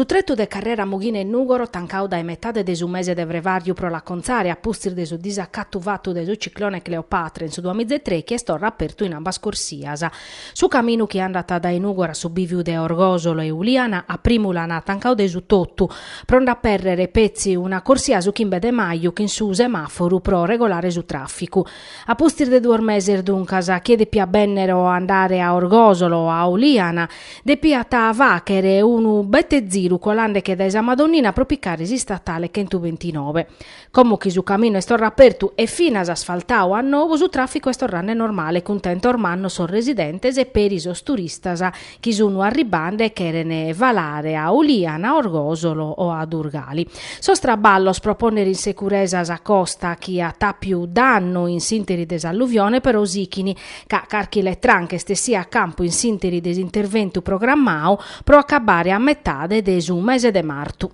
Su tretto de carrera Mughina e Nugoro tancau da metà de su mese de vrevariu pro la conzare a pustir de su disaccattuvato de su ciclone Cleopatra in su 2003 che storra aperto in ambas corsiasa. Su cammino che è andata da Nugora su biviu de Orgosolo e Uliana a primulana tancau de su tottu pronta a perrere pezzi una corsia su Chimbe de Maio che in su semaforu pro regolare su traffico. A pustir de 2 mesi duncasa chiede pia bennero andare a Orgosolo a Uliana de pia ta vachere unu betteziru colande che da esa Madonnina pro piccare statale 129. Comunque su cammino è storra aperto e fino a asfaltao a nuovo su traffico è storrane normale contento ormanno son residentes e per isos turistas chi sono arribande che erene valare a Uliana, Orgosolo o a Durgali. Sostraballos proponere in sicurezza a costa chi ha più danno in sinteri desalluvione per osichini ca carchi le tranche stessi a campo in sinteri desintervento programmao pro accabare a metà de su mese de martu.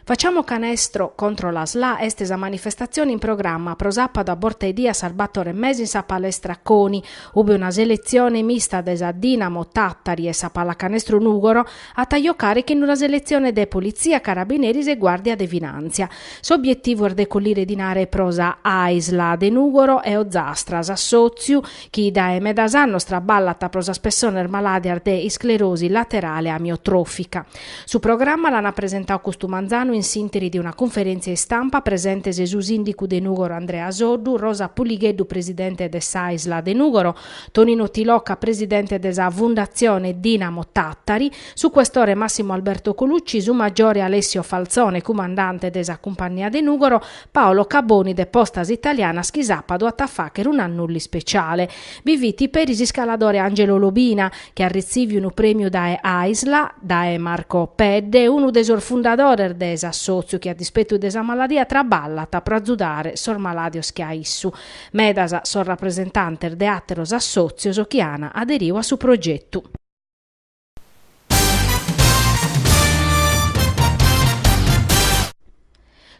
Facciamo canestro contro la SLA estesa manifestazione in programma pro sabato a Bortedia Salvatore Mesi sa palestra Coni, ube una selezione mista desa Dinamo Tattari e sa pallacanestro Nugoro a taglio carichi in una selezione de polizia, carabinieri e guardia de finanzia. S'obiettivo è decollire dinare prosa Aisla de Nugoro e Ozastras assoziu chi da emedasanno straballata prosa spessone maladia de sclerosi laterale amiotrofica. Su programma l'hanno presentato Costumanzano in sinteri di una conferenza in stampa presente su sindico de Nugoro Andrea Soddu, Rosa Puligheddu presidente de Saisla de Nugoro, Tonino Tilocca presidente della Fondazione Dinamo Tattari, su questore Massimo Alberto Colucci, su maggiore Alessio Falzone comandante della compagnia de Nugoro, Paolo Caboni de Postas Italiana Schisapado a Taffacher un annulli speciale. Viviti per isi scaladore Angelo Lobina che ha ricevuto un premio da Aisla, da Marco Pedde, uno dei fondatori desa socio che a dispetto desa maladia traballata pro azzudare sor maladio schiaissu. Medasa sor rappresentante de atteros associos che ana aderiva su progetto.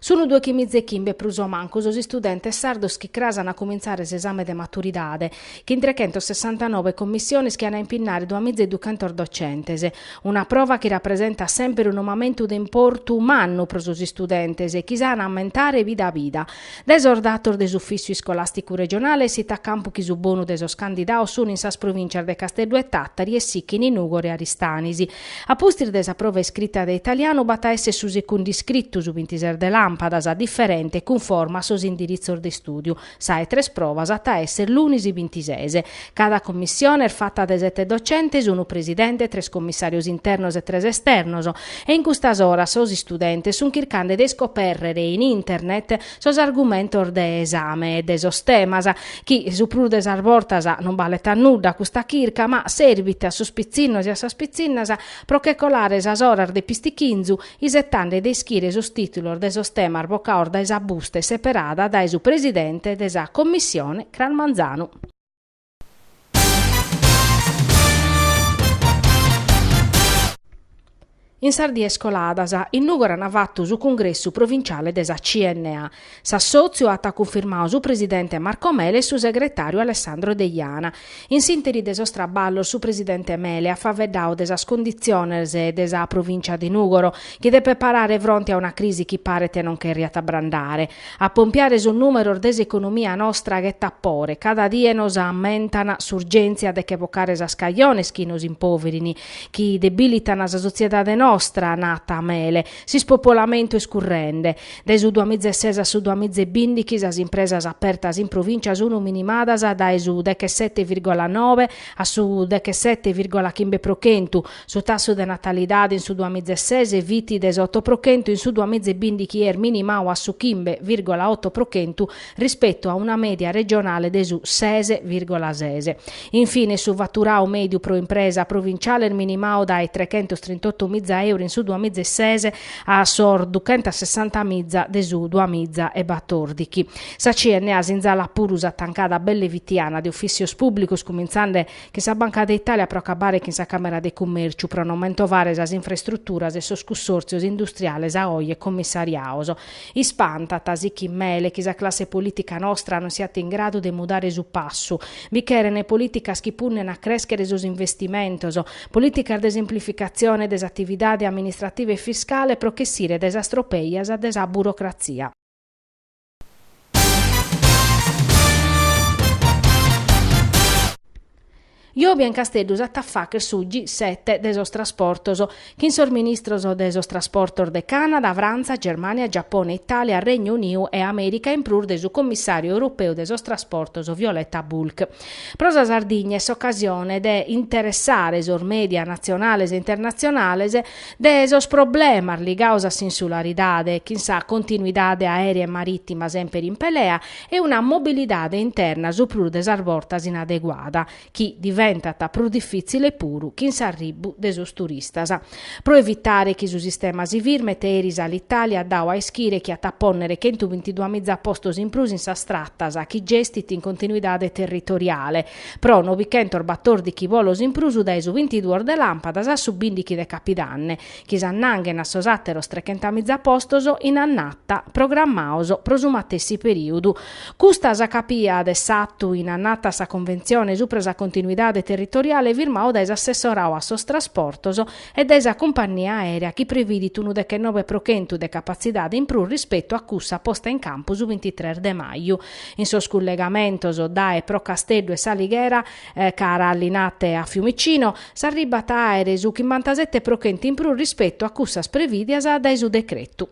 Sono 2 chimizze chimbe pruso manco sosi studenti sardos che crasano a cominciare l'esame de maturidade, che in 369 commissioni che hanno impinnare 2 mezze educantor docentes, una prova che rappresenta sempre un momento di importo umano per sosi studenti e chi sa aumentare vida a vida. Desordator des uffici scolastico regionale si ta campo chi su bono desos candidao sono in sas provincia de Castello e Tattari e Sicchini, Nugoro e Aristanisi. A pustir desa prova scritta de italiano bata esse su secondi scritto su 26 de lampada sa differente conforma sos indirizzo di studio. Sae 3 provas a essere l'unisi 26. Cada commissione è fatta da 7 docenti, uno presidente, 3 commissarios internos e 3 esternos. E in questa ora sos studenti sono cercando di scoprire in internet sos argomenti de esame e de sos temas. Chi su pru des arbortas non valeta nuda questa chirca, ma servite a sos pizzinnos e a sas pizzinnas pro che colare sas oras de pistichinzu isettande de schire sos titolor de sos tema arbocaor da esa buste separata da su presidente desa commissione Cranmanzano. In Sardia Scoladasa, in Nugoro hanno fatto su congresso provinciale desa CNA. S'assozio ha confermato su presidente Marco Mele e su segretario Alessandro Deiana. In sinteri deso straballo su presidente Mele ha favedao desa condizioni desa provincia di Nugoro che deve parare fronte a una crisi che pare te non riata brandare. A pompiare sul numero desa nostra che tappore. Cada dia nos aumentano surgenza de che vocare sa scaglione chi nos impoverini, chi debilitano la società de nostra nata a Mele, si spopolamento escurrende. Desu 2006 su 2015 as impresas apertas in provincia sono minimadas da su 7,9 a su 7,5%, su tasso de natalidade in su 2006 viti des 8% in su 2015 er minimao a su 15,8% rispetto a una media regionale de su 6,6. Infine su fatturao medio pro impresa provinciale il minimao dai 338.000 euro in su 2006 a sor 260.000 de su 2014. Sa CNA zinzala purus attancata a belle vitiana di ufficios pubblicus cominciando che sa Banca d'Italia pro acabare che sa Camera de Commerciu pro non mentovare as infrastrutturas e sos consorzios industriales a oie commissariaos. Ispanta tasichi mele che sa classe politica nostra non siate in grado de mudare su passu. Vi cheren politica schipunnen a crescere sos investimentos, politica de semplificazione des attividade amministrative e fiscale pro che sire desastropeias a desa burocrazia. Io bien Castellus attaffac su G7 desos trasportos, che sor ministros desos trasportor de Canada, Franza, Germania, Giappone, Italia, Regno Unido e America in prur de su commissario europeo desos trasportos Violetta Bulc. Prosa Sardignes occasione de interessare sor media nazionales e internazionales de esos problemas ligados a insularidade, sa continuidade aerea e marittima sempre in pelea e una mobilidade interna su prur de sarbortas inadeguada, chi diventa più difficile puru chi s'arribu desos turistas. Pro evitare che su sistema sivir meteris all'Italia dau a ischire chi a tapponnere 122.000 postos in plus in sa strattas a chi gestit in continuidade territoriale. Pro no vicentor battor di chi volos in plus dai su 22 de lampadas a subindichi de capidanne, chi s'annanghen a sosatteros 300.000 postos in annatta programmaoso prosumatessi periodu. Custas a capia de sattu in annatta sa convenzione su presa continuidade territoriale firmao da assessorao a sos trasportos e da esa compagnia aerea chi previdit unu de che 9% de capacidade in più rispetto a cussa posta in campo su 23 de maio. In sos collegamentos da e pro Castello e Saliguera, cara allinate a Fiumicino, s'arribata aere su 57% in più rispetto a cussas previdias da esu decreto.